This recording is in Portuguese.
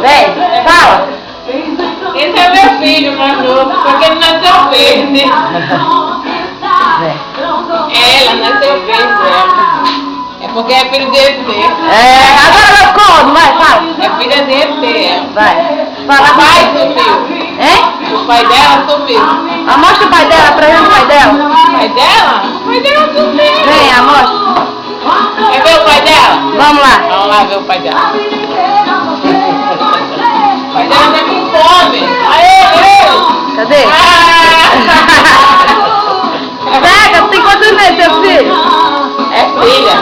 Vem, fala. Esse é meu filho, mais novo, porque ele nasceu verde. Ela nasceu verde, ela. É porque é filho de ET. Agora eu conto, vai, fala. É filha de ET, ela. Vai. Fala. O pai sumiu. Hein? O pai dela sumiu. Mostra o pai dela pra gente, o pai dela. O pai dela? O pai dela sumiu. Vem, mostra. Quer ver o pai dela? Vamos lá. Vamos lá ver o pai dela. O pai dela tá com fome. Aê! Cadê? Ah! Pega, tem quantos meses, seu filho? É filha.